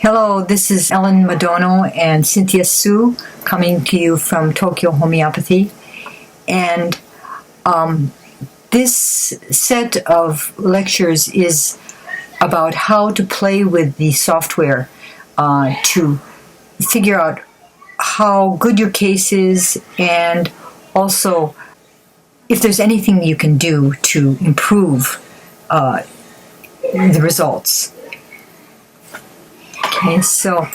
Hello, this is Ellen Madono and Cynthia Su coming to you from Tokyo Homeopathy. And this set of lectures is about how to play with the software to figure out how good your case is, and also if there's anything you can do to improve the results. Okay, so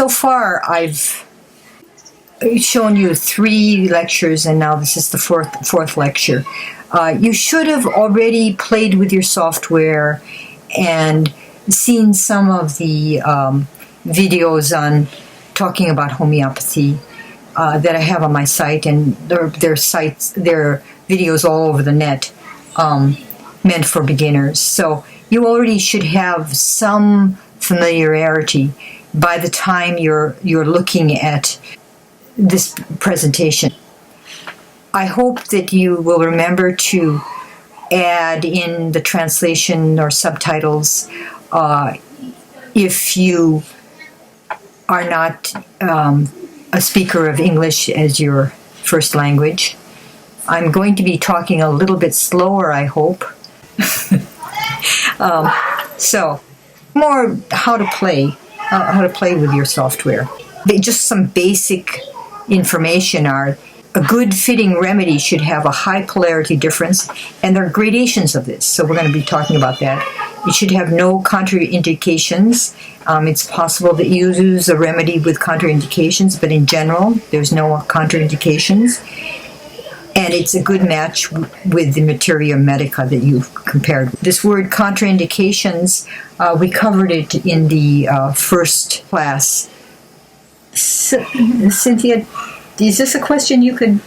far I've shown you 3 lectures, and now this is the fourth lecture. You should have already played with your software and seen some of the videos on talking about homeopathy that I have on my site, and there are videos all over the net meant for beginners. So you already should have some familiarity by the time you're looking at this presentation. I hope that you will remember to add in the translation or subtitles if you are not a speaker of English as your first language. I'm going to be talking a little bit slower, I hope. So, more how to play with your software. Just some basic information are: a good fitting remedy should have a high polarity difference, and there are gradations of this, so we're going to be talking about that. It should have no contraindications. It's possible that you use a remedy with contraindications, but in general, there's no contraindications. And it's a good match with the materia medica that you've compared. This word contraindications, we covered it in the first class. Cynthia, is this a question you could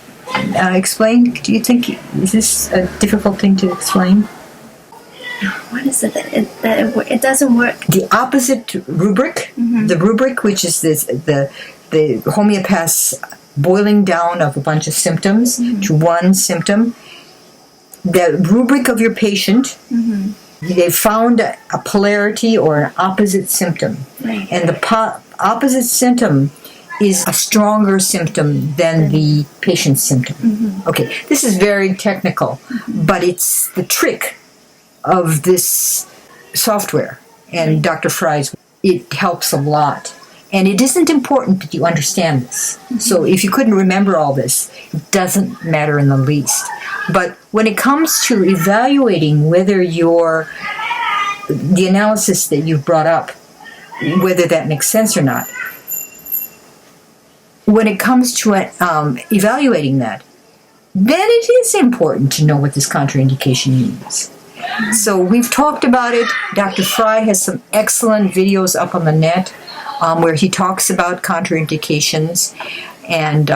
explain? Do you think, is this a difficult thing to explain? What is it? It doesn't work. The opposite rubric, the rubric, which is the homeopath's boiling down of a bunch of symptoms to one symptom. The rubric of your patient, they found a polarity or an opposite symptom. Right. And the opposite symptom is a stronger symptom than the patient's symptom. Okay, this is very technical, but it's the trick of this software. And Dr. Fry's, it helps a lot. And it isn't important that you understand this. So if you couldn't remember all this, it doesn't matter in the least. But when it comes to evaluating whether the analysis that you've brought up, whether that makes sense or not, when it comes to evaluating that, then it is important to know what this contraindication means. So we've talked about it. Dr. Fry has some excellent videos up on the net where he talks about contraindications, and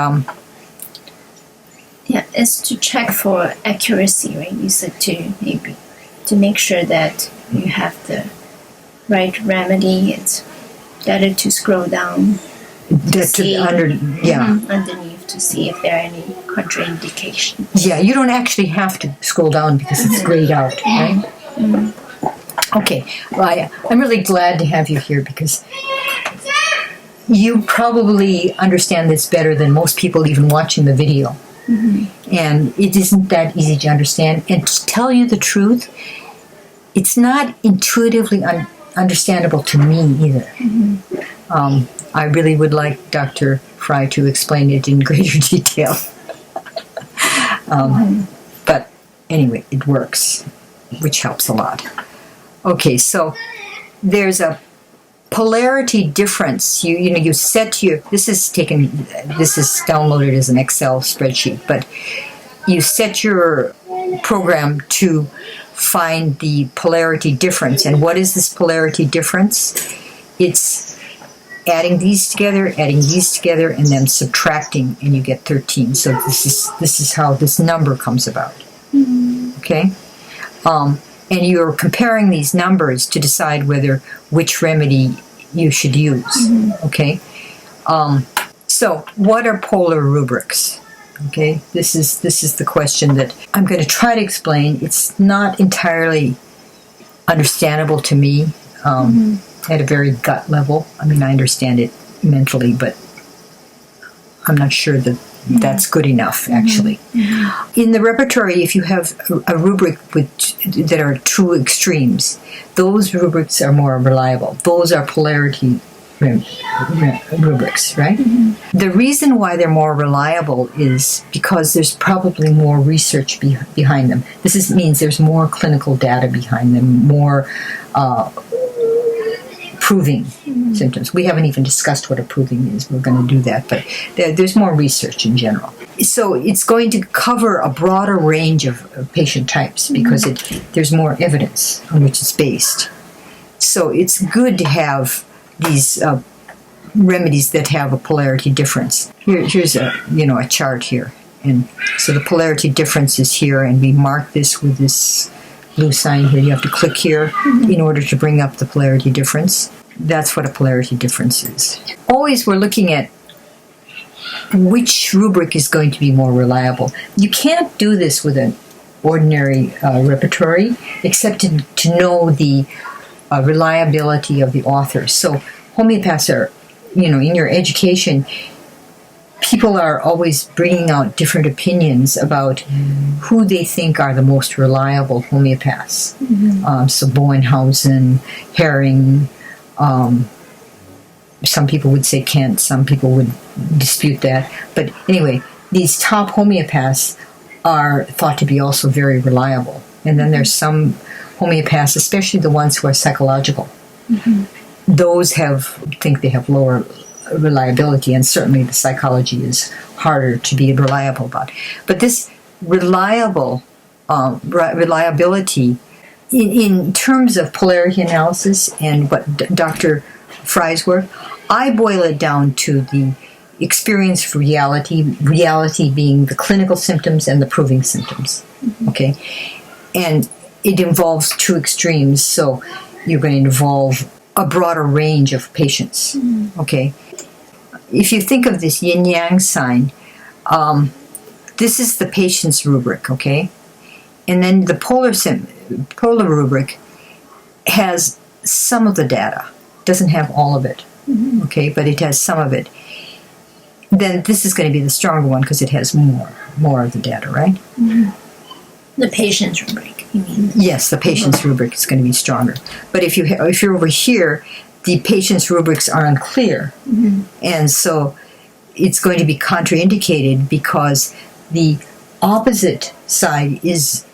it's to check for accuracy, right? You said to make sure that you have the right remedy. It's better to scroll down underneath to see if there are any contraindications. Yeah, you don't actually have to scroll down because it's grayed out, right? Okay, well, I'm really glad to have you here because you probably understand this better than most people even watching the video. And it isn't that easy to understand. And to tell you the truth, it's not intuitively understandable to me either. I really would like Dr. Fry to explain it in greater detail. But anyway, it works, which helps a lot. Okay, so there's a polarity difference. You set your, this is downloaded as an Excel spreadsheet, but you set your program to find the polarity difference. And what is this polarity difference? It's adding these together, and then subtracting, and you get 13. So this is how this number comes about. Okay? And you're comparing these numbers to decide which remedy you should use. Okay? So what are polar rubrics? Okay? This is the question that I'm going to try to explain. It's not entirely understandable to me. at a very gut level. I mean, I understand it mentally, but I'm not sure that that's good enough, actually. In the repertory, if you have a rubric that are two extremes, those rubrics are more reliable. Those are polarity rubrics, right? The reason why they're more reliable is because there's probably more research behind them. This means there's more clinical data behind them, more proving symptoms. We haven't even discussed what a proving is. We're going to do that, but there's more research in general. So it's going to cover a broader range of patient types because there's more evidence on which it's based. So it's good to have these remedies that have a polarity difference. Here's a chart here, and so the polarity difference is here, and we mark this with this blue sign here. You have to click here in order to bring up the polarity difference. That's what a polarity difference is. Always we're looking at which rubric is going to be more reliable. You can't do this with an ordinary repertory except to know the reliability of the authors. So homeopaths are, in your education, people are always bringing out different opinions about who they think are the most reliable homeopaths. So Bowenhausen, Herring, some people would say Kent, some people would dispute that. But anyway, these top homeopaths are thought to be also very reliable. And then there's some homeopaths, especially the ones who are psychological. Those think they have lower reliability, and certainly the psychology is harder to be reliable about. But this reliability, in terms of polarity analysis and what Dr. Fry's work, I boil it down to the experience of reality being the clinical symptoms and the proving symptoms. Okay? And it involves two extremes, so you're going to involve a broader range of patients. Okay? If you think of this yin-yang sign, this is the patient's rubric, okay? And then the polar rubric has some of the data. Doesn't have all of it, okay? But it has some of it. Then this is going to be the stronger one because it has more of the data, right? The patient's rubric, you mean? Yes, the patient's rubric is going to be stronger. But if you're over here, the patient's rubrics are unclear, and so it's going to be contraindicated because the opposite side is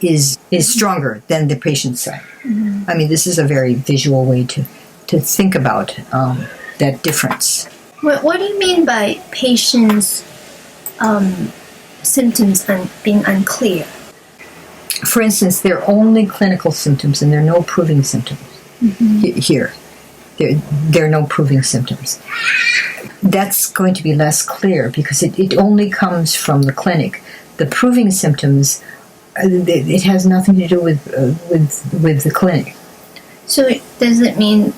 stronger than the patient's side. I mean, this is a very visual way to think about that difference. What do you mean by patient's symptoms being unclear? For instance, there are only clinical symptoms and there are no proving symptoms here. There are no proving symptoms. That's going to be less clear because it only comes from the clinic. The proving symptoms, it has nothing to do with the clinic. So does it mean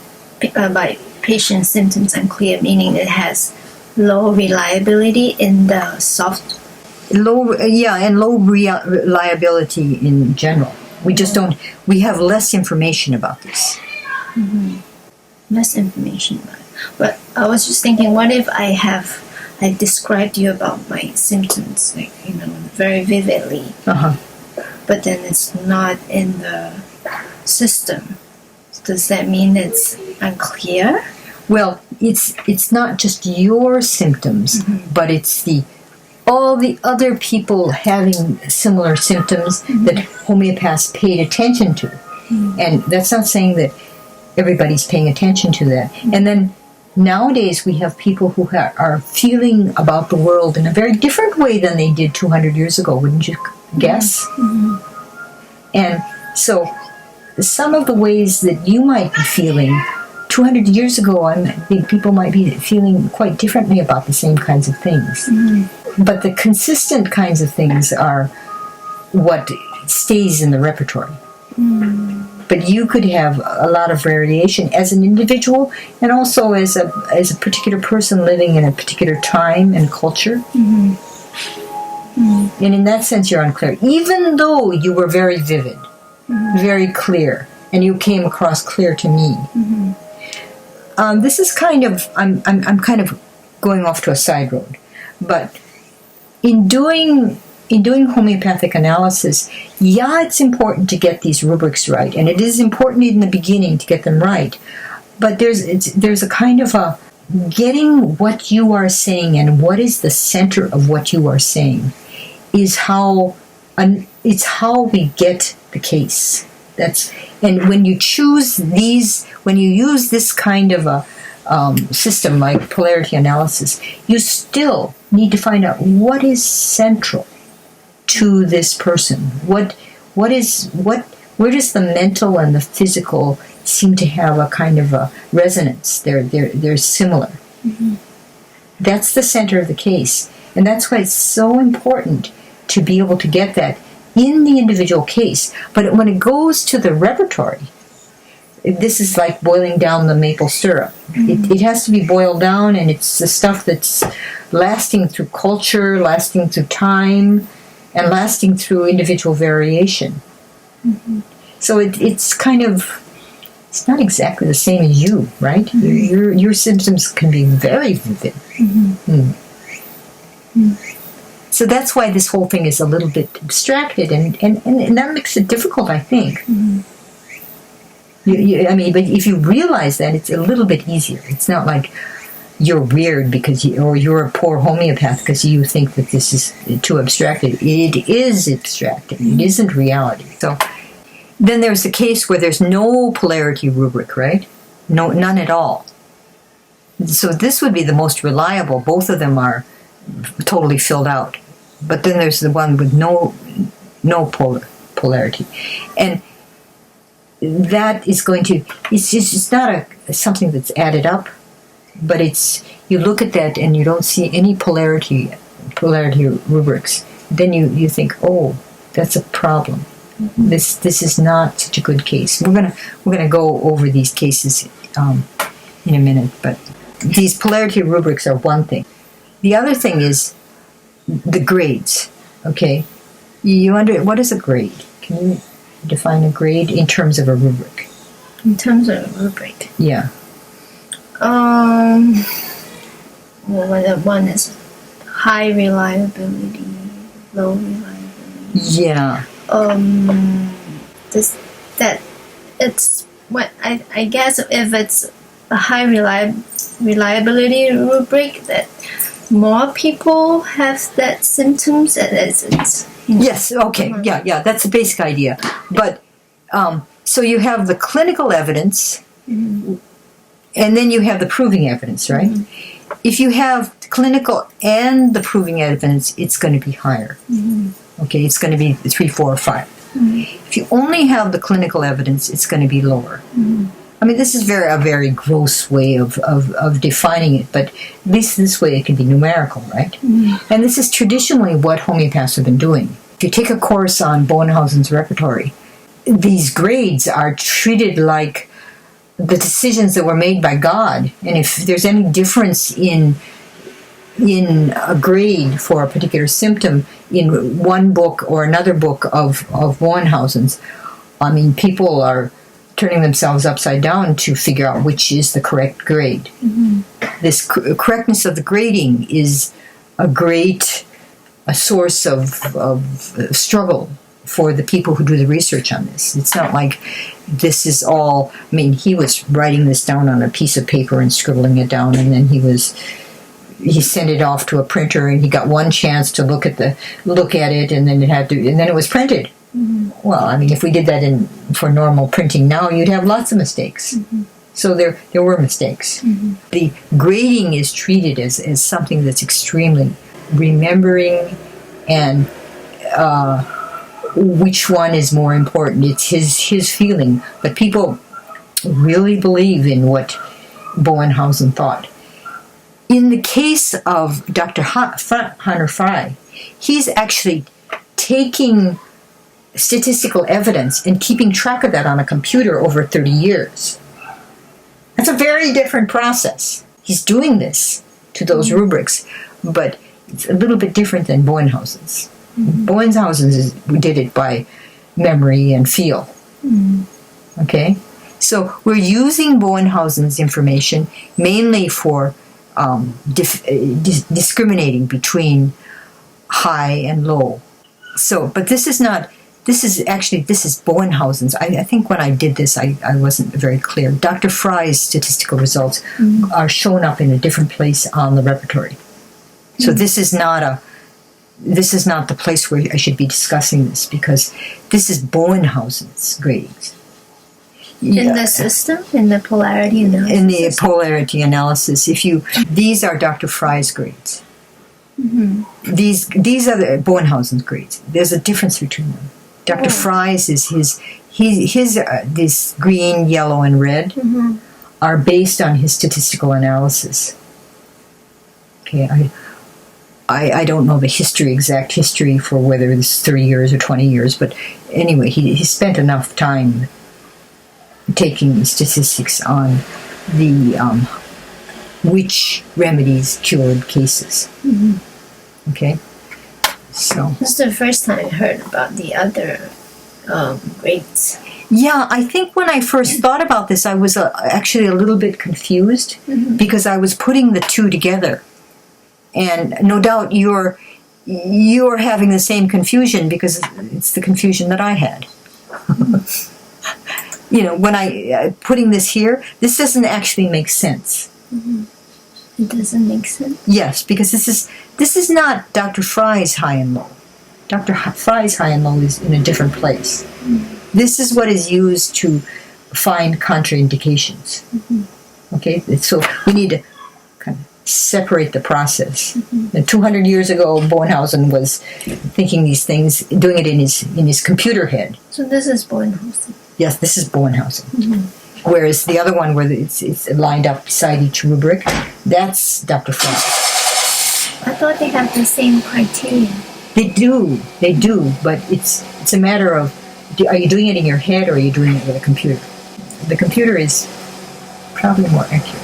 by patient symptoms unclear, meaning it has low reliability in the soft? Low reliability in general. We just don't. We have less information about this. Less information about it. But I was just thinking, what if I described you about my symptoms, very vividly, but then it's not in the system. Does that mean it's unclear? Well, it's not just your symptoms, but it's all the other people having similar symptoms that homeopaths paid attention to. And that's not saying that everybody's paying attention to that. And then nowadays we have people who are feeling about the world in a very different way than they did 200 years ago, wouldn't you guess? And so some of the ways that you might be feeling 200 years ago, I think people might be feeling quite differently about the same kinds of things. But the consistent kinds of things are what stays in the repertory. But you could have a lot of variation as an individual and also as a particular person living in a particular time and culture. And in that sense, you're unclear. Even though you were very vivid, very clear, and you came across clear to me, this is kind of, I'm kind of going off to a side road, but in doing homeopathic analysis, yeah, it's important to get these rubrics right, and it is important in the beginning to get them right. But there's a kind of a getting what you are saying and what is the center of what you are saying is how it's how we get the case. And when you choose these, when you use this kind of a system like polarity analysis, you still need to find out what is central to this person. Where does the mental and the physical seem to have a kind of a resonance? They're similar. Mm-hmm. That's the center of the case, and that's why it's so important to be able to get that in the individual case. But when it goes to the repertory, this is like boiling down the maple syrup. Mm-hmm. It has to be boiled down, and it's the stuff that's lasting through culture, lasting through time, and lasting through individual variation. Mm-hmm. So it's kind of, it's not exactly the same as you, right? Mm-hmm. Your symptoms can be very vivid. Mm-hmm. Mm-hmm. So that's why this whole thing is a little bit abstracted, and that makes it difficult, I think. Mm-hmm. I mean, but if you realize that, it's a little bit easier. It's not like you're weird or you're a poor homeopath because you think that this is too abstracted. It is abstracted. It isn't reality. So then there's the case where there's no polarity rubric, right? No, none at all. So this would be the most reliable. Both of them are totally filled out. But then there's the one with no polarity. And that is going to, it's not something that's added up, but you look at that and you don't see any polarity rubrics. Then you think, oh, that's a problem. Mm-hmm. This is not such a good case. We're gonna go over these cases in a minute, but these polarity rubrics are one thing. The other thing is the grades. Okay, what is a grade? Can you define a grade in terms of a rubric? In terms of a rubric? Yeah. Well, one is high reliability, low reliability. Yeah. It's what I guess if it's a high reliability rubric, that more people have that symptoms, and it's yes. Okay. Yeah. That's the basic idea. But so you have the clinical evidence. Mm-hmm. And then you have the proving evidence, right? Mm-hmm. If you have clinical and the proving evidence, it's going to be higher. Mm-hmm. Okay, it's going to be 3, 4, or 5. Mm-hmm. If you only have the clinical evidence, it's going to be lower. Mm-hmm. I mean, this is a very gross way of defining it, but at least this way it can be numerical, right? Mm-hmm. And this is traditionally what homeopaths have been doing. If you take a course on Bowenhausen's repertory, these grades are treated like the decisions that were made by God, and if there's any difference in a grade for a particular symptom in one book or another book of Bowenhausen's, I mean, people are turning themselves upside down to figure out which is the correct grade. Mm-hmm. This correctness of the grading is a source of struggle for the people who do the research on this. It's not like this is all, I mean, he was writing this down on a piece of paper and scribbling it down, and then he sent it off to a printer, and he got one chance to look at it, and then it was printed. Mm-hmm. Well, I mean, if we did that for normal printing now, you'd have lots of mistakes. Mm-hmm. So there were mistakes. Mm-hmm. The grading is treated as something that's extremely remembering and which one is more important. It's his feeling. But people really believe in what Bowenhausen thought. In the case of Dr. Hunter Fry, he's actually taking statistical evidence and keeping track of that on a computer over 30 years. That's a very different process. He's doing this to those rubrics, but it's a little bit different than Bowenhausen's. Bowenhausen did it by memory and feel. Mm-hmm. Okay? So we're using Bowenhausen's information mainly for discriminating between high and low. So, but this is Bowenhausen's. I think when I did this, I wasn't very clear. Dr. Fry's statistical results are shown up in a different place on the repertory. So this is not the place where I should be discussing this, because this is Bowenhausen's gradings. In the system, in the polarity analysis. In the polarity analysis, these are Dr. Fry's grades. These are the Bowenhausen's grades. There's a difference between them. Dr. Fry's is his this green, yellow, and red are based on his statistical analysis. Okay, I don't know the exact history for whether it's 30 years or 20 years, but anyway, he spent enough time taking statistics on the which remedies cured cases. Okay, so this is the first time I heard about the other grades. Yeah, I think when I first thought about this, I was actually a little bit confused because I was putting the two together, and no doubt you're having the same confusion because it's the confusion that I had. When I putting this here, this doesn't actually make sense. It doesn't make sense? Yes, because this is not Dr. Fry's high and low. Dr. Fry's high and low is in a different place. This is what is used to find contraindications. Okay, so we need to kind of separate the process. And 200 years ago, Bowenhausen was thinking these things, doing it in his computer head. So this is Bowenhausen. Yes, this is Bowenhausen. Whereas the other one, where it's lined up beside each rubric, that's Dr. Fry. I thought they have the same criteria. They do, but it's a matter of, are you doing it in your head or are you doing it with a computer? The computer is probably more accurate.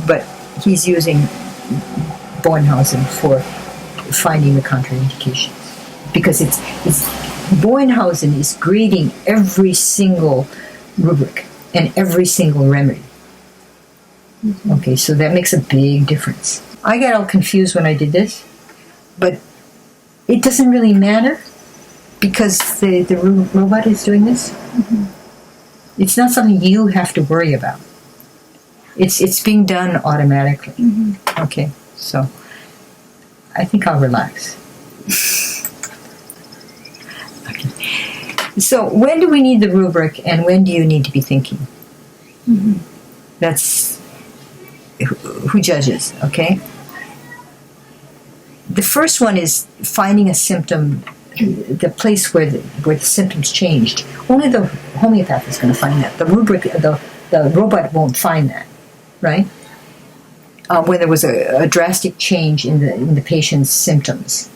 But he's using Bowenhausen for finding the contraindications. Because Bowenhausen is grading every single rubric and every single remedy. Okay, so that makes a big difference. I got all confused when I did this, but it doesn't really matter because the robot is doing this. It's not something you have to worry about. It's being done automatically. Okay, so I think I'll relax. Okay. So when do we need the rubric and when do you need to be thinking? That's who judges, okay? The first one is finding a symptom, the place where the symptoms changed. Only the homeopath is going to find that. The rubric, the robot won't find that, right? When there was a drastic change in the patient's symptoms,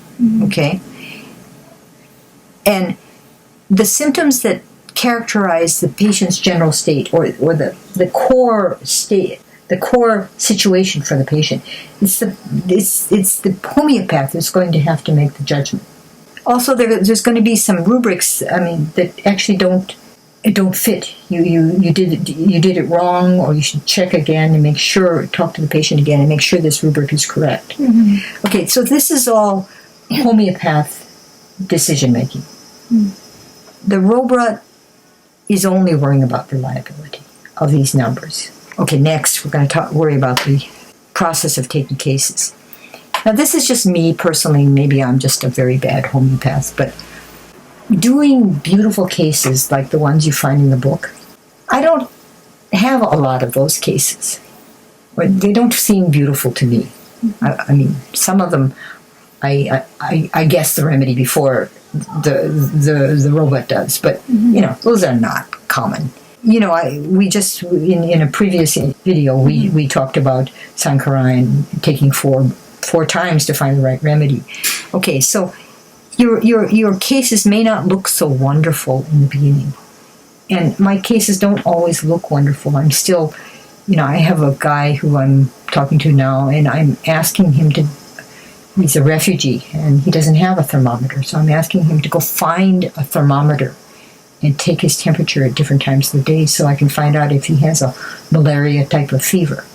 okay? And the symptoms that characterize the patient's general state or the core state, the core situation for the patient, it's the homeopath that's going to have to make the judgment. Also, there's going to be some rubrics, that actually don't fit. You did it wrong, or you should check again and make sure, talk to the patient again and make sure this rubric is correct. Okay, so this is all homeopath decision making. The robot is only worrying about reliability of these numbers. Okay, next we're going to worry about the process of taking cases. Now this is just me personally, maybe I'm just a very bad homeopath, but doing beautiful cases like the ones you find in the book, I don't have a lot of those cases. They don't seem beautiful to me. Some of them, I guess the remedy before the robot does, but those are not common. We just in a previous video we talked about Sankarayan taking four times to find the right remedy. Okay, so your cases may not look so wonderful in the beginning, and my cases don't always look wonderful. I'm still, I have a guy who I'm talking to now, and I'm asking him to. He's a refugee, and he doesn't have a thermometer, so I'm asking him to go find a thermometer and take his temperature at different times of the day so I can find out if he has a malaria type of fever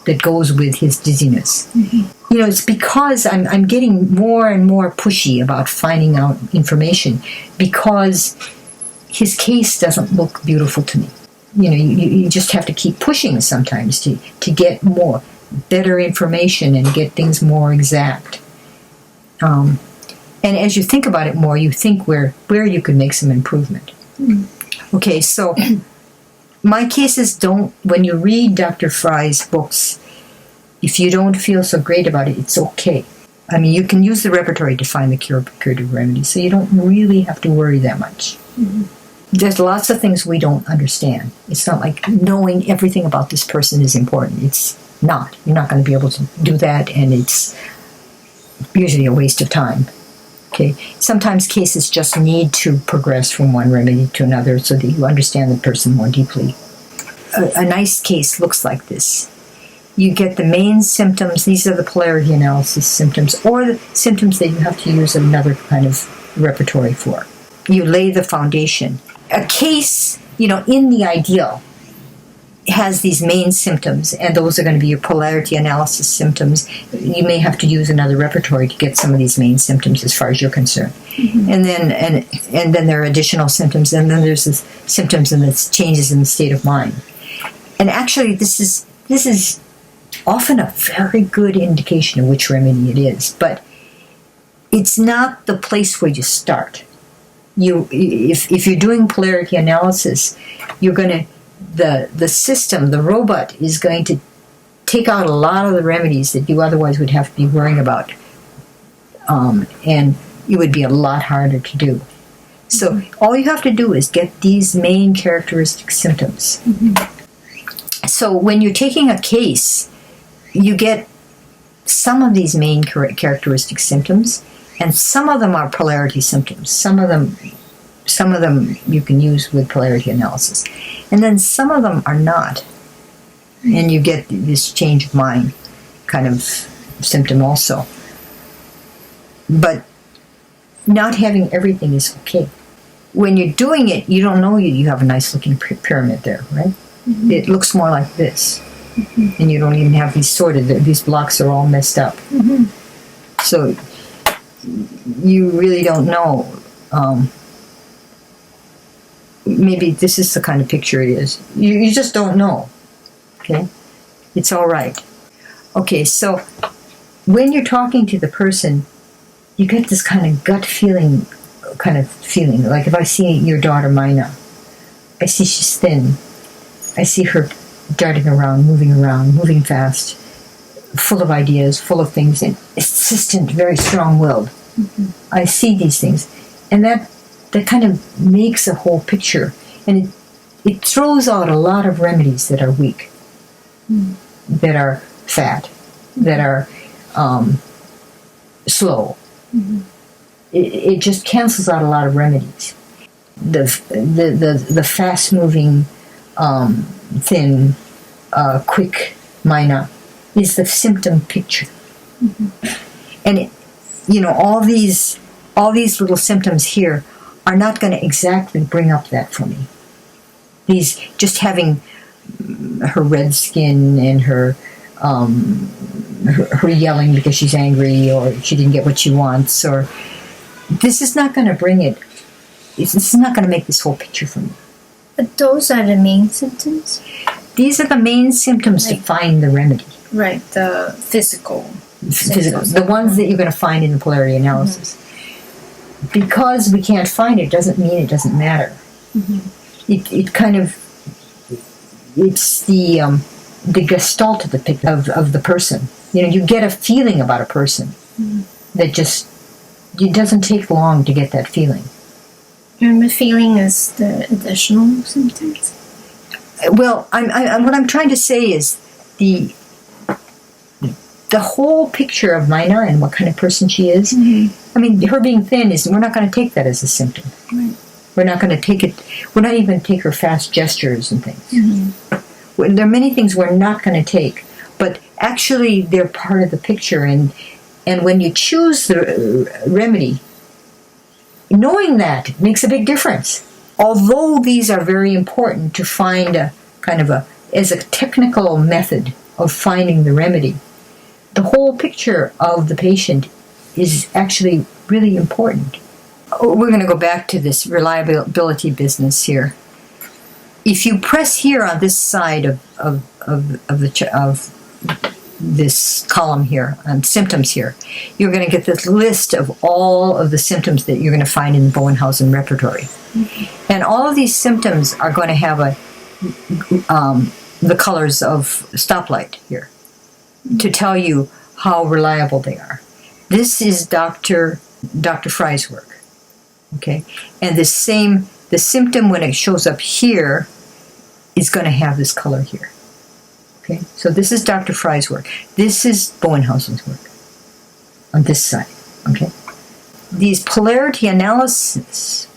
that goes with his dizziness. You know, it's because I'm getting more and more pushy about finding out information because his case doesn't look beautiful to me. You know, you just have to keep pushing sometimes to get better information and get things more exact. And as you think about it more, you think where you could make some improvement. Okay, so my cases don't, when you read Dr. Fry's books, if you don't feel so great about it, it's okay. I mean, you can use the repertory to find the curative remedy, so you don't really have to worry that much. There's lots of things we don't understand. It's not like knowing everything about this person is important. It's not. You're not going to be able to do that, and it's usually a waste of time. Okay. Sometimes cases just need to progress from one remedy to another so that you understand the person more deeply. A nice case looks like this. You get the main symptoms. These are the polarity analysis symptoms, or the symptoms that you have to use another kind of repertory for. You lay the foundation. A case, you know, in the ideal, has these main symptoms, and those are going to be your polarity analysis symptoms. You may have to use another repertory to get some of these main symptoms as far as you're concerned. And then there are additional symptoms, and then there's this symptoms and the changes in the state of mind. And actually, this is often a very good indication of which remedy it is, but it's not the place where you start. If you're doing polarity analysis, you're going to the system, the robot, is going to take out a lot of the remedies that you otherwise would have to be worrying about, and it would be a lot harder to do. So all you have to do is get these main characteristic symptoms. So when you're taking a case, you get some of these main characteristic symptoms, and some of them are polarity symptoms. Some of them you can use with polarity analysis. And then some of them are not. And you get this change of mind kind of symptom also. But not having everything is okay. When you're doing it, you don't know you have a nice looking pyramid there, right? It looks more like this. And you don't even have these sorted. These blocks are all messed up. So you really don't know. Maybe this is the kind of picture it is. You just don't know. Okay? It's all right. Okay, so when you're talking to the person, you get this kind of gut feeling. Like if I see your daughter, Mina, I see she's thin. I see her darting around, moving fast, full of ideas, full of things, and insistent, very strong-willed. I see these things. And that kind of makes a whole picture. And it throws out a lot of remedies that are weak, that are fat, that are slow. It just cancels out a lot of remedies. The fast-moving, thin, quick Mina is the symptom picture. And all these little symptoms here are not going to exactly bring up that for me. These, just having her red skin and her yelling because she's angry or she didn't get what she wants, or this is not going to bring it. This is not going to make this whole picture for me. But those are the main symptoms? These are the main symptoms to find the remedy. Right, the physical. The ones that you're going to find in the polarity analysis. Because we can't find it doesn't mean it doesn't matter. It kind of, it's the gestalt of the person. You get a feeling about a person that just, it doesn't take long to get that feeling. And the feeling is the additional symptoms? Well, what I'm trying to say is the whole picture of Mina and what kind of person she is. I mean, her being thin we're not going to take that as a symptom. Right. We're not going to take it. We're not even going to take her fast gestures and things. There are many things we're not going to take, but actually they're part of the picture. And when you choose the remedy, knowing that makes a big difference. although these are very important to find as a technical method of finding the remedy, the whole picture of the patient is actually really important. We're going to go back to this reliability business here. If you press here on this side of this column here, on symptoms here, you're going to get this list of all of the symptoms that you're going to find in the Bowenhausen repertory. Mm-hmm. And all of these symptoms are going to have the colors of stoplight here to tell you how reliable they are. This is Dr. Fry's work. Okay? And the symptom when it shows up here is going to have this color here. Okay? So this is Dr. Fry's work. This is Bowenhausen's work on this side. Okay? These polarity analysis,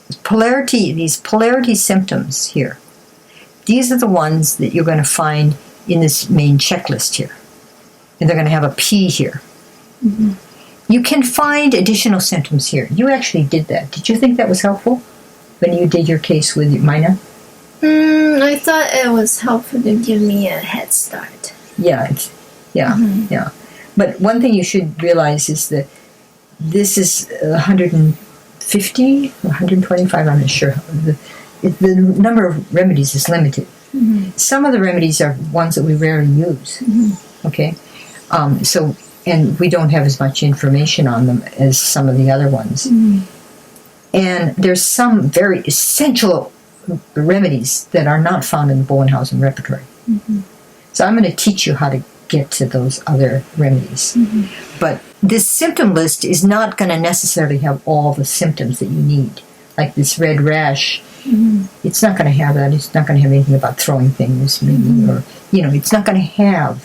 these polarity symptoms here, these are the ones that you're going to find in this main checklist here. And they're going to have a P here. Mm-hmm. You can find additional symptoms here. You actually did that. Did you think that was helpful when you did your case with Mina? I thought it was helpful to give me a head start. Yeah. But one thing you should realize is that this is 150, 125, I'm not sure. The number of remedies is limited. Mm-hmm. Some of the remedies are ones that we rarely use. Mm-hmm. Okay? And we don't have as much information on them as some of the other ones. Mm-hmm. And there's some very essential remedies that are not found in the Bowenhausen repertory. Mm-hmm. So I'm going to teach you how to get to those other remedies. Mm-hmm. But this symptom list is not going to necessarily have all the symptoms that you need. Like this red rash, it's not going to have that. It's not going to have anything about throwing things, maybe, or, it's not going to have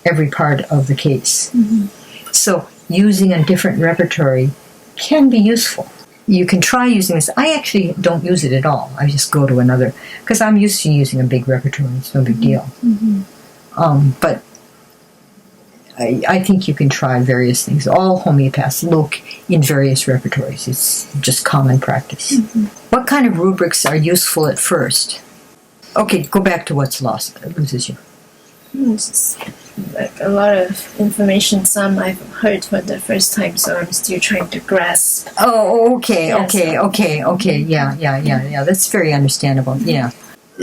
every part of the case. Mm-hmm. So using a different repertory can be useful. You can try using this. I actually don't use it at all. I just go to another, because I'm used to using a big repertory. It's no big deal. Mm-hmm. But I think you can try various things. All homeopaths look in various repertories. It's just common practice. Mm-hmm. What kind of rubrics are useful at first? Okay, go back to what's loses you. It's like a lot of information. Some I've heard for the first time, so I'm still trying to grasp. Oh, okay. Yeah. That's very understandable. Yeah.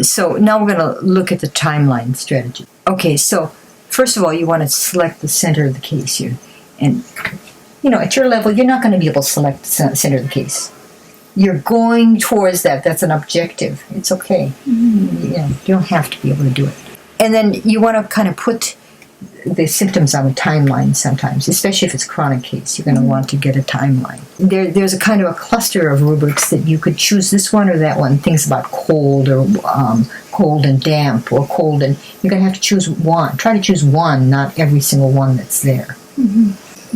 So now we're going to look at the timeline strategy. Okay, so first of all, you want to select the center of the case here. And, at your level, you're not going to be able to select the center of the case. You're going towards that. That's an objective. It's okay. Mm-hmm. You don't have to be able to do it. And then you want to kind of put the symptoms on a timeline sometimes, especially if it's a chronic case. You're going to want to get a timeline. There's a kind of a cluster of rubrics that you could choose this one or that one. Things about cold or cold and damp or cold, and you're going to have to choose one. Try to choose one, not every single one that's there. Mm-hmm.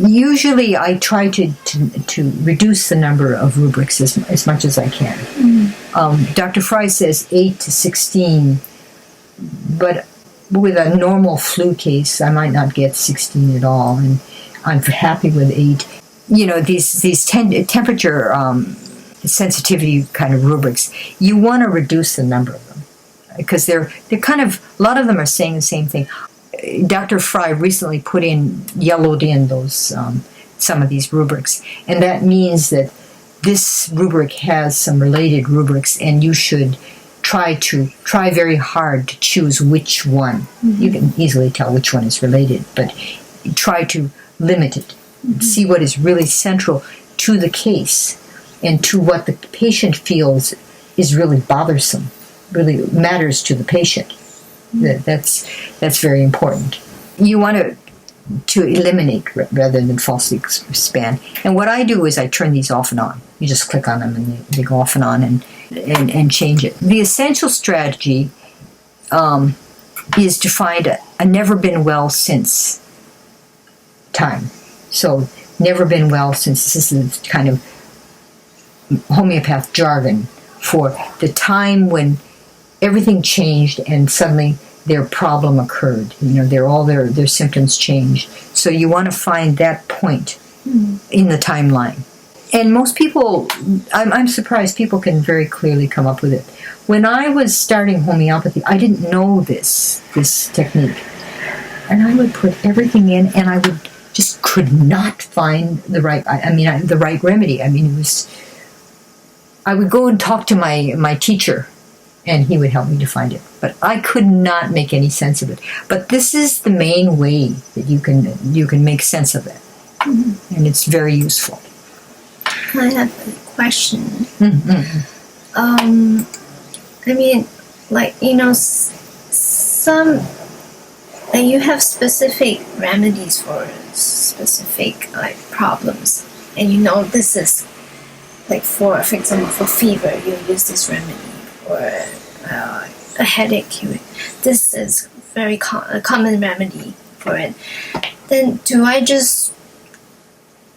Usually I try to reduce the number of rubrics as much as I can. Mm-hmm. Dr. Fry says 8 to 16, but with a normal flu case, I might not get 16 at all, and I'm happy with 8. These temperature sensitivity kind of rubrics, you want to reduce the number of them because they're kind of, a lot of them are saying the same thing. Dr. Fry recently yellowed in those some of these rubrics, and that means that this rubric has some related rubrics, and you should try very hard to choose which one. Mm-hmm. You can easily tell which one is related, but try to limit it. Mm-hmm. See what is really central to the case and to what the patient feels is really bothersome, really matters to the patient. Mm-hmm. That's very important. You want to eliminate rather than falsely expand. And what I do is I turn these off and on. You just click on them and they go off and on and change it. The essential strategy is to find a never been well since time. So never been well since, this is kind of homeopath jargon for the time when everything changed and suddenly their problem occurred. Their symptoms changed. So you want to find that point in the timeline. And most people, I'm surprised people can very clearly come up with it. When I was starting homeopathy, I didn't know this technique. And I would put everything in, and I would just could not find the right, the right remedy. I mean, I would go and talk to my teacher, and he would help me to find it. But I could not make any sense of it. But this is the main way that you can make sense of it. Mm-hmm. And it's very useful. I have a question. Mm-hmm. Some you have specific remedies for specific problems, and this is for example, for fever you use this remedy, or a headache this is very a common remedy for it. Then do I just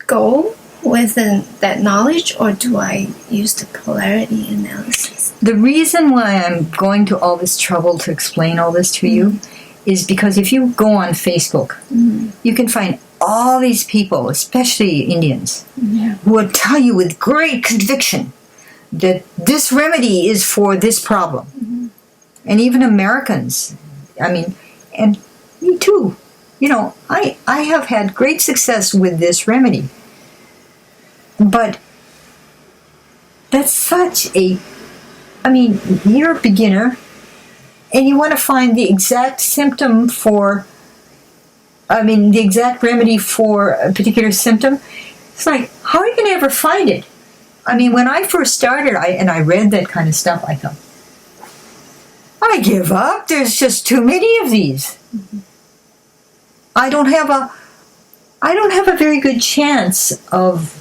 go with that knowledge, or do I use the polarity analysis? The reason why I'm going to all this trouble to explain all this to you is because if you go on Facebook, you can find all these people, especially Indians, who will tell you with great conviction that this remedy is for this problem. And even Americans, and me too. I have had great success with this remedy. But that's such you're a beginner, and you want to find the exact symptom the exact remedy for a particular symptom. It's like, how are you going to ever find it? When I first started, I read that kind of stuff, I thought, I give up. There's just too many of these. I don't have a very good chance of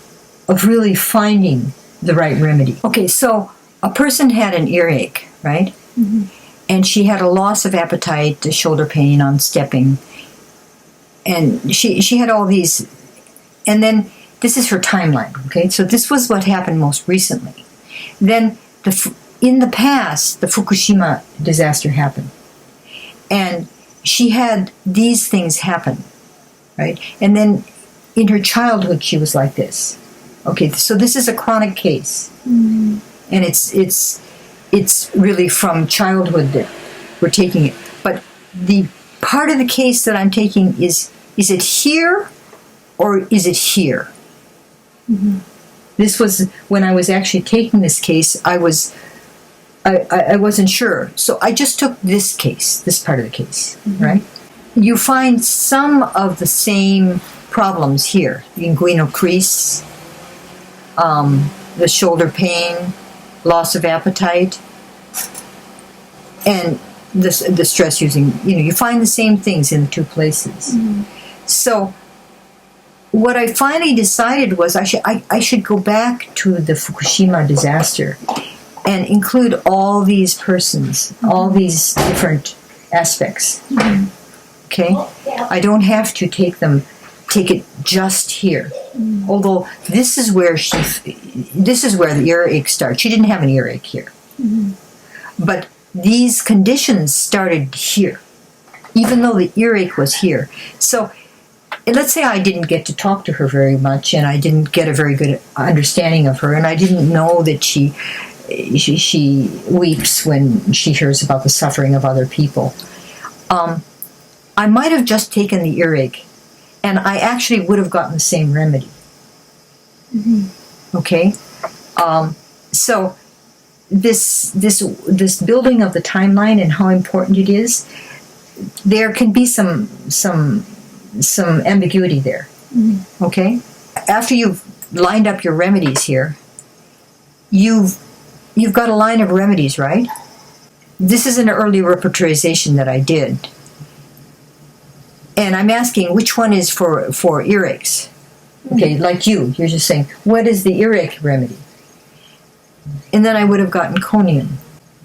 really finding the right remedy. Okay, so a person had an earache, right? Mm-hmm. And she had a loss of appetite, the shoulder pain on stepping. And she had all these, and then this is her timeline, okay? So this was what happened most recently. Then in the past, the Fukushima disaster happened. And she had these things happen, right? And then in her childhood, she was like this. Okay, so this is a chronic case. Mm-hmm. And it's really from childhood that we're taking it. But the part of the case that I'm taking is it here or is it here? Mm-hmm. This was, when I was actually taking this case, I wasn't sure. So I just took this case, this part of the case, right? You find some of the same problems here. The inguinal crease, the shoulder pain, loss of appetite, and the stress using, you find the same things in the two places. Mm-hmm. So what I finally decided was I should go back to the Fukushima disaster and include all these persons, all these different aspects. Mm-hmm. Okay? I don't have to take it just here. Mm-hmm. Although this is where the earache started. She didn't have an earache here. Mm-hmm. But these conditions started here, even though the earache was here. So let's say I didn't get to talk to her very much, and I didn't get a very good understanding of her, and I didn't know that she weeps when she hears about the suffering of other people. I might have just taken the earache, and I actually would have gotten the same remedy. Mm-hmm. Okay? So this building of the timeline and how important it is, there can be some ambiguity there. Mm-hmm. Okay? After you've lined up your remedies here, you've got a line of remedies, right? This is an early repertorization that I did. And I'm asking which one is for earaches. Okay, mm-hmm. Like you're just saying, what is the earache remedy? And then I would have gotten conium.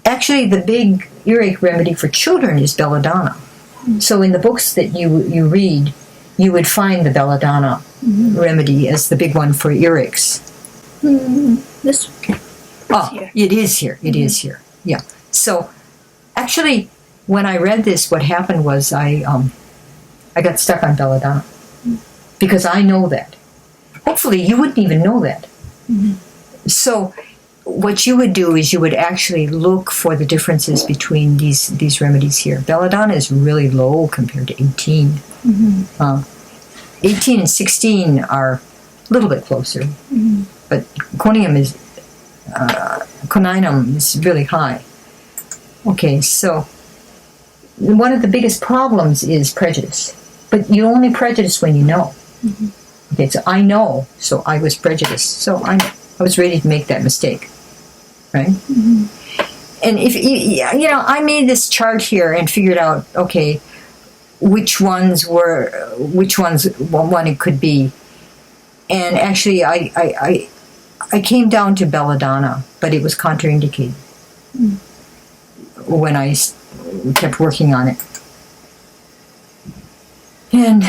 Actually, the big earache remedy for children is belladonna. Mm-hmm. So in the books that you read, you would find the belladonna mm-hmm. remedy as the big one for earaches. Mm-hmm. This here. It is here. It mm-hmm. is here. Yeah. So actually, when I read this, what happened was I got stuck on belladonna because I know that. Hopefully, you wouldn't even know that. So what you would do is you would actually look for the differences between these remedies here. Belladonna is really low compared to 18. 18 and 16 are a little bit closer, but coninum is really high. Okay, so one of the biggest problems is prejudice, but you only prejudice when you know. Okay, so I know, so I was prejudiced, so I was ready to make that mistake. Right? And if I made this chart here and figured out, okay, which one it could be, and actually I came down to belladonna, but it was contraindicated when I kept working on it, and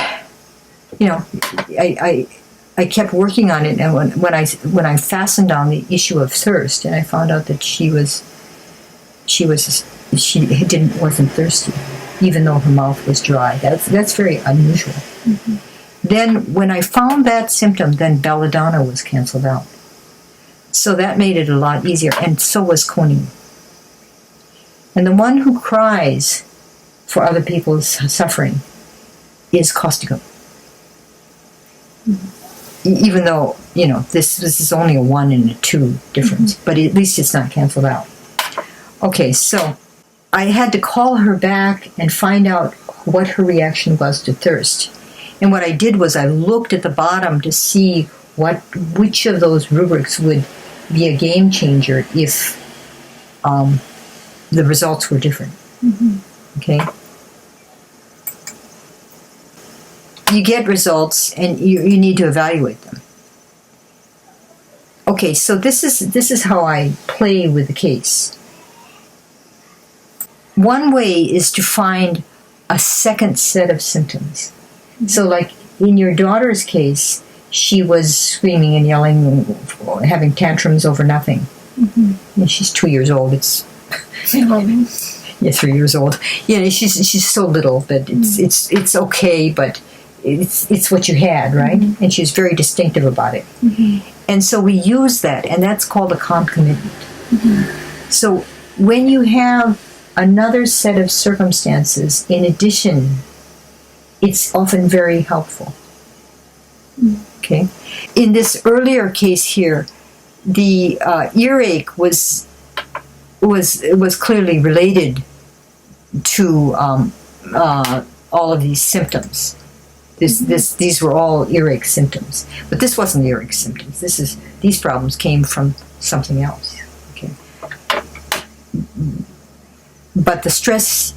I kept working on it, and when I fastened on the issue of thirst, and I found out that she wasn't thirsty, even though her mouth was dry. That's very unusual. Then when I found that symptom, then belladonna was canceled out. So that made it a lot easier, and so was coninum. And the one who cries for other people's suffering is causticum. Even though, this is only a 1 and a 2 difference, but at least it's not canceled out. Okay, so I had to call her back and find out what her reaction was to thirst. And what I did was I looked at the bottom to see which of those rubrics would be a game changer if the results were different. Okay? You get results and you need to evaluate them. Okay, so this is how I play with the case. One way is to find a second set of symptoms. So like in your daughter's case, she was screaming and yelling, having tantrums over nothing. And she's 2 years old. It's 3 years old. She's so little that it's okay, but it's what you had, right? And she's very distinctive about it. And so we use that, and that's called a concomitant. So when you have another set of circumstances in addition, it's often very helpful. Okay. In this earlier case here, the earache was clearly related to all of these symptoms. These were all earache symptoms, but this wasn't earache symptoms. These problems came from something else. Okay. But the stress,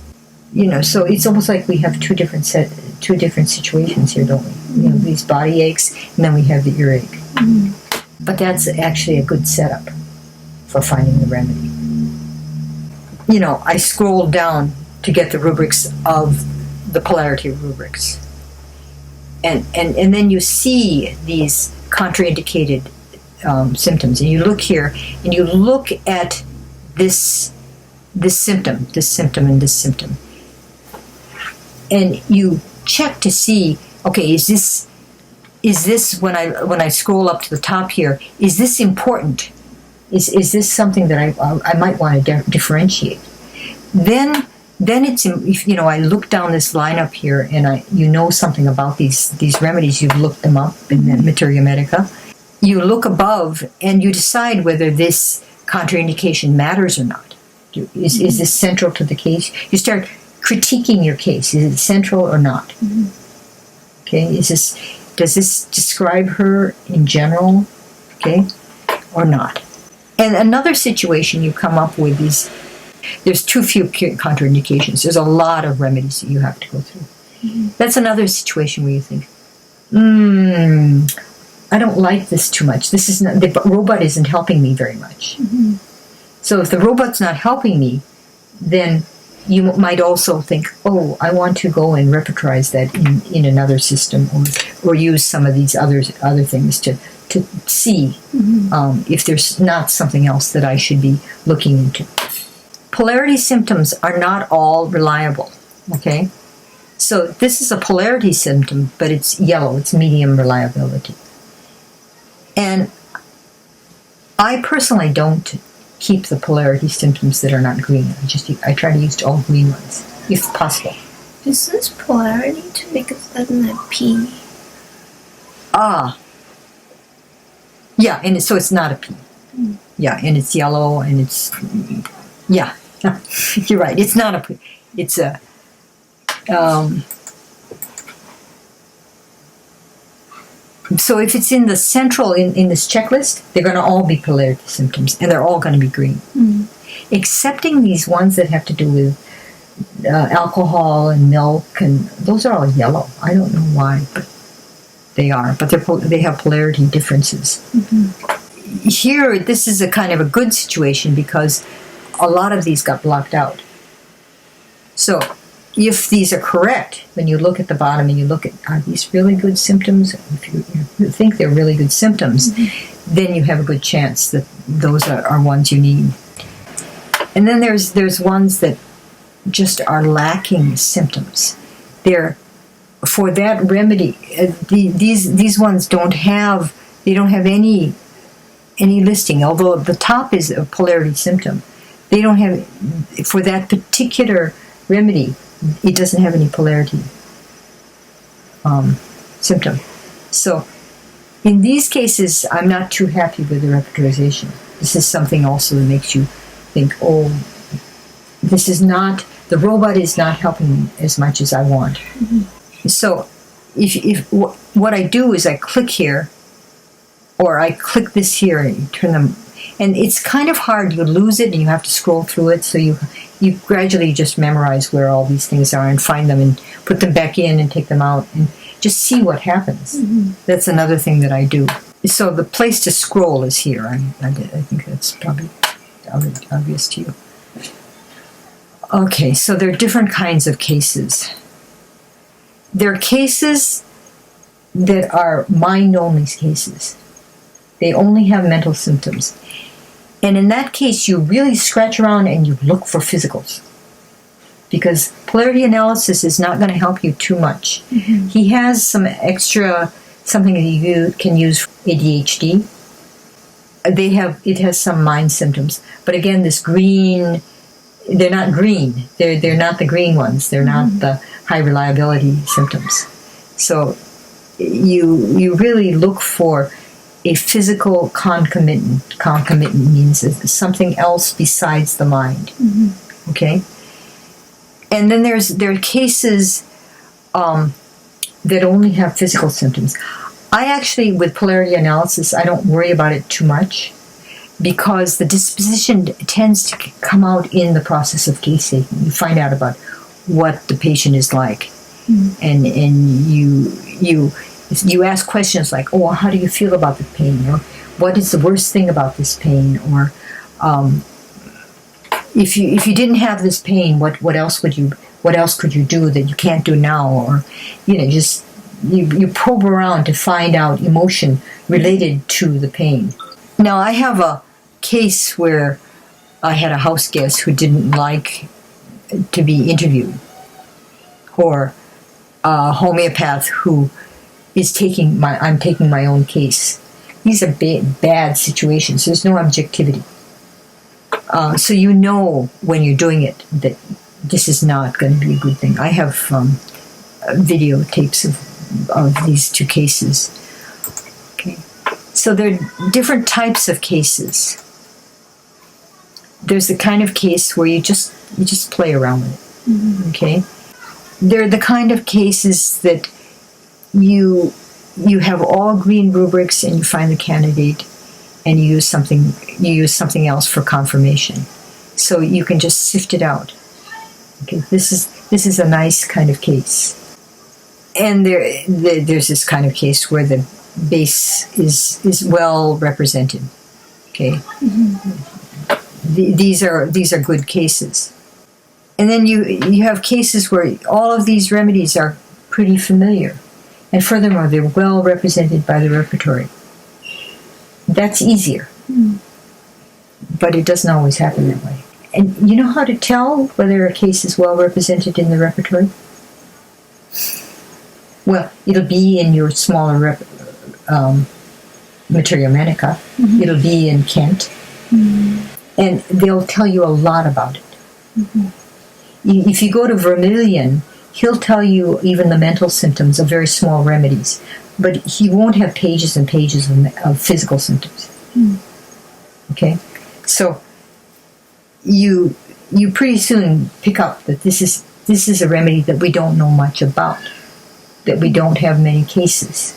so it's almost like we have two different situations here, don't we? These body aches, and then we have the earache. But that's actually a good setup for finding the remedy. I scrolled down to get the rubrics of the polarity rubrics. And then you see these contraindicated symptoms, and you look here, and you look at this symptom, and this symptom, and you check to see, okay, is this when I scroll up to the top here, is this important? Is this something that I might want to differentiate? Then it's, I look down this lineup here, and something about these remedies. You've looked them up in the Materia Medica. You look above and you decide whether this contraindication matters or not. Is this central to the case? You start critiquing your case. Is it central or not? Okay. Does this describe her in general? Okay, or not? And another situation you come up with is, there's too few contraindications. There's a lot of remedies that you have to go through. That's another situation where you think, I don't like this too much. The robot isn't helping me very much. So if the robot's not helping me, then you might also think, I want to go and repertorize that in another system, or use some of these other things to see if there's not something else that I should be looking into. Polarity symptoms are not all reliable, okay? So this is a polarity symptom, but it's yellow. It's medium reliability. And I personally don't keep the polarity symptoms that are not green. I try to use all green ones, if possible. Is this polarity too? Because it doesn't have P. Yeah, and so it's not a P. Yeah, and it's yellow, and it's, yeah, you're right. It's not a P. It's a, so if it's in the central, in this checklist, they're going to all be polarity symptoms, and they're all going to be green. Excepting these ones that have to do with alcohol and milk, and those are all yellow. I don't know why, but they are. But they have polarity differences. Here, this is a kind of a good situation because a lot of these got blocked out. So if these are correct, when you look at the bottom and you look at, are these really good symptoms? If you think they're really good symptoms, then you have a good chance that those are ones you need. And then there's ones that just are lacking symptoms. They're, for that remedy, these ones don't have any listing, although the top is a polarity symptom. They don't have, for that particular remedy, it doesn't have any polarity symptom. So in these cases, I'm not too happy with the repertorization. This is something also that makes you think, oh, this is not, the robot is not helping as much as I want. So if what I do is I click here, or I click this here and turn them, and it's kind of hard. You lose it and you have to scroll through it, so you gradually just memorize where all these things are and find them and put them back in and take them out and just see what happens. That's another thing that I do. So the place to scroll is here. I think that's probably obvious to you. Okay, so there are different kinds of cases. There are cases that are mind-only cases. They only have mental symptoms. And in that case, you really scratch around and you look for physicals. Because polarity analysis is not going to help you too much. He has some extra, something that you can use for ADHD. It has some mind symptoms. But again, this green, they're not green. They're not the green ones. They're not the high reliability symptoms. So you really look for a physical concomitant. Concomitant means something else besides the mind. Okay? And then there are cases that only have physical symptoms. I actually, with polarity analysis, I don't worry about it too much because the disposition tends to come out in the process of case taking. You find out about what the patient is like. And you ask questions like, oh, how do you feel about the pain? Or what is the worst thing about this pain? Or if you didn't have this pain, what else could you do that you can't do now? Or just you probe around to find out emotion related to the pain. Now I have a case where I had a house guest who didn't like to be interviewed, or a homeopath who is I'm taking my own case. These are bad situations. There's no objectivity. So when you're doing it that this is not going to be a good thing. I have videotapes of these two cases. Okay, so there are different types of cases. There's the kind of case where you just play around with it. Okay, there are the kind of cases that you have all green rubrics and you find the candidate and you use something else for confirmation. So you can just sift it out. Okay, this is a nice kind of case. And there's this kind of case where the base is well represented. Okay, these are good cases. And then you have cases where all of these remedies are pretty familiar. And furthermore, they're well represented by the repertory. That's easier. But it doesn't always happen that way. And you know how to tell whether a case is well represented in the repertory? Well, it'll be in your smaller Materia Medica. It'll be in Kent. And they'll tell you a lot about it. If you go to Vermilion, he'll tell you even the mental symptoms of very small remedies. But he won't have pages and pages of physical symptoms. Okay? So you pretty soon pick up that this is a remedy that we don't know much about, that we don't have many cases.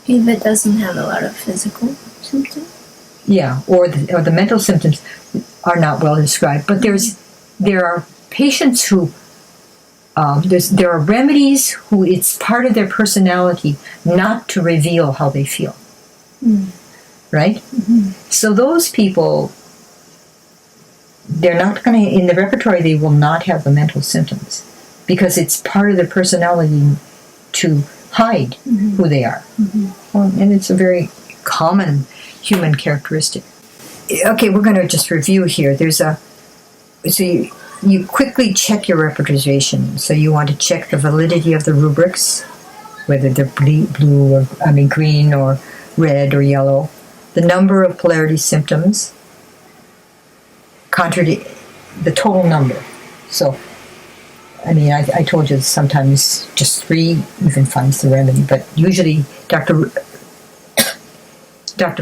If it doesn't have a lot of physical symptoms? Yeah, or the mental symptoms are not well described. But there are patients who there are remedies who it's part of their personality not to reveal how they feel. Right? So those people, they're not going to, in the repertoire, they will not have the mental symptoms because it's part of their personality to hide who they are. Well, and it's a very common human characteristic. Okay, we're going to just review here. So you quickly check your repertorization. So you want to check the validity of the rubrics, whether they're blue or, green or red or yellow, the number of polarity symptoms, the total number. So, I told you sometimes just 3 even finds the remedy, but usually Dr.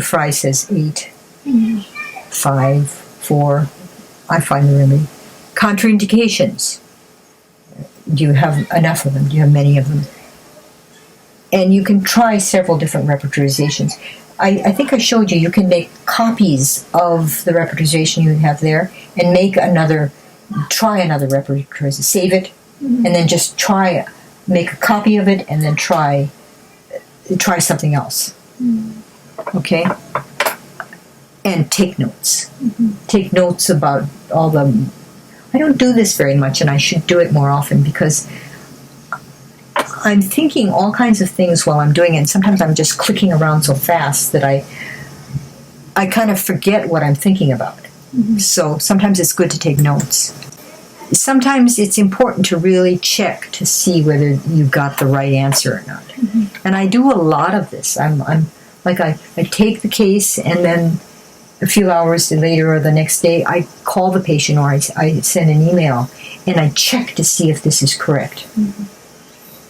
Fry says 8, 5, 4, I find the remedy. Contraindications. Do you have enough of them? Do you have many of them? And you can try several different repertorizations. I think I showed you can make copies of the repertorization you have there and try another repertorization. Save it, and then just make a copy of it, and then try something else. Okay? And take notes. Take notes about all the... I don't do this very much, and I should do it more often because I'm thinking all kinds of things while I'm doing it, and sometimes I'm just clicking around so fast that I kind of forget what I'm thinking about. So sometimes it's good to take notes. Sometimes it's important to really check to see whether you got the right answer or not. And I do a lot of this. I take the case, and then a few hours later or the next day, I call the patient or I send an email, and I check to see if this is correct.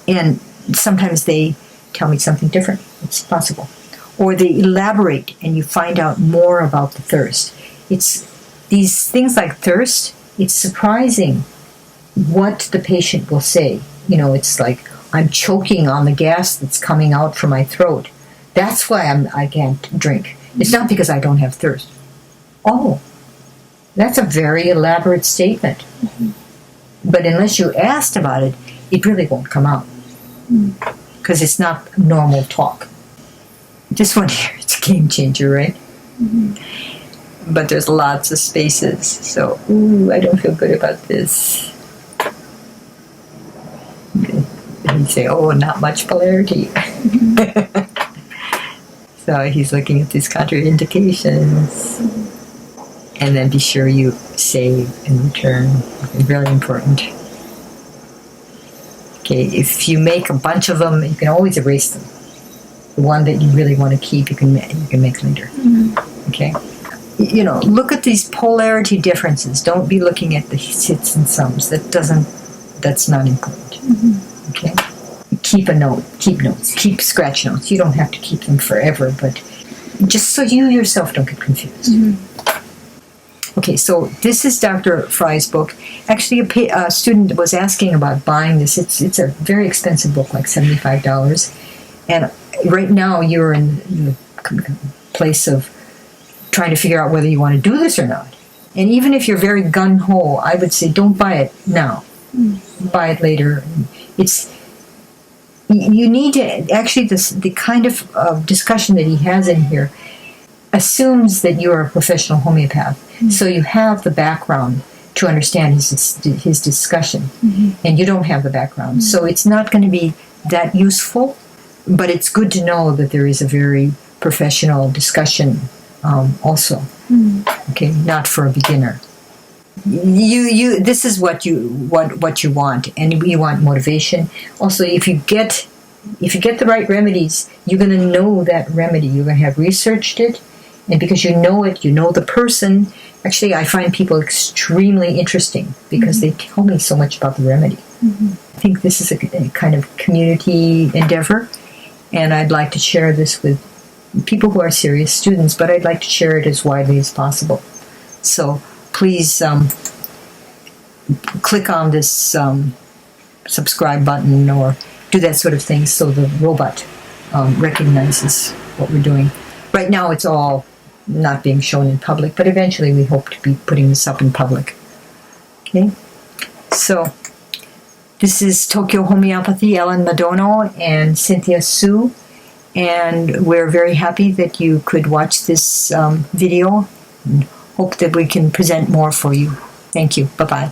And sometimes they tell me something different. It's possible. Or they elaborate, and you find out more about the thirst. It's these things like thirst, it's surprising what the patient will say. It's like, I'm choking on the gas that's coming out from my throat. That's why I can't drink. It's not because I don't have thirst. Oh, that's a very elaborate statement. But unless you asked about it, it really won't come out. Because it's not normal talk. This one here, it's a game changer, right? But there's lots of spaces. So, I don't feel good about this. And you say, not much polarity. So he's looking at these contraindications. And then be sure you save and return. Really important. Okay, if you make a bunch of them, you can always erase them. The one that you really want to keep, you can make later. Okay? Look at these polarity differences. Don't be looking at the hits and sums. That's not important. Okay? Keep a note. Keep notes. Keep scratch notes. You don't have to keep them forever, but just so you yourself don't get confused. Okay, so this is Dr. Fry's book. Actually, a student was asking about buying this. It's a very expensive book, like $75. And right now you're in the place of trying to figure out whether you want to do this or not. And even if you're very gung-ho, I would say don't buy it now. Buy it later. You need to, actually, the kind of discussion that he has in here assumes that you're a professional homeopath. So you have the background to understand his discussion. And you don't have the background. So it's not going to be that useful, but it's good to know that there is a very professional discussion also. Okay, not for a beginner. This is what you want, and you want motivation. Also, if you get if you get the right remedies, you're going to know that remedy. You're going to have researched it. And because you know it, you know the person. Actually, I find people extremely interesting because they tell me so much about the remedy. I think this is a kind of community endeavor. And I'd like to share this with people who are serious students, but I'd like to share it as widely as possible. So please click on this subscribe button or do that sort of thing so the robot recognizes what we're doing. Right now it's all not being shown in public, but eventually we hope to be putting this up in public. Okay? So this is Tokyo Homeopathy, Ellen Madono and Cynthia Sue, and we're very happy that you could watch this video and hope that we can present more for you. Thank you. Bye-bye.